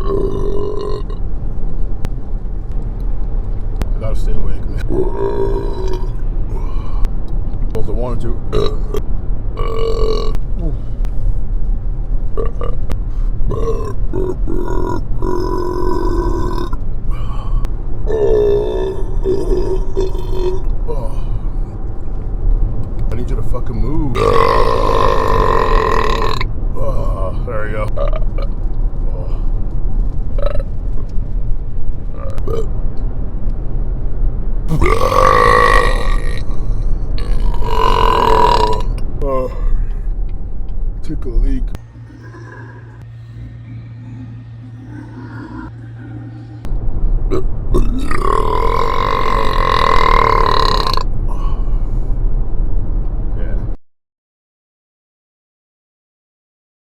I gotta stay awake, man. Both I wanted to. I need you to fucking move. There you go. Took a leak.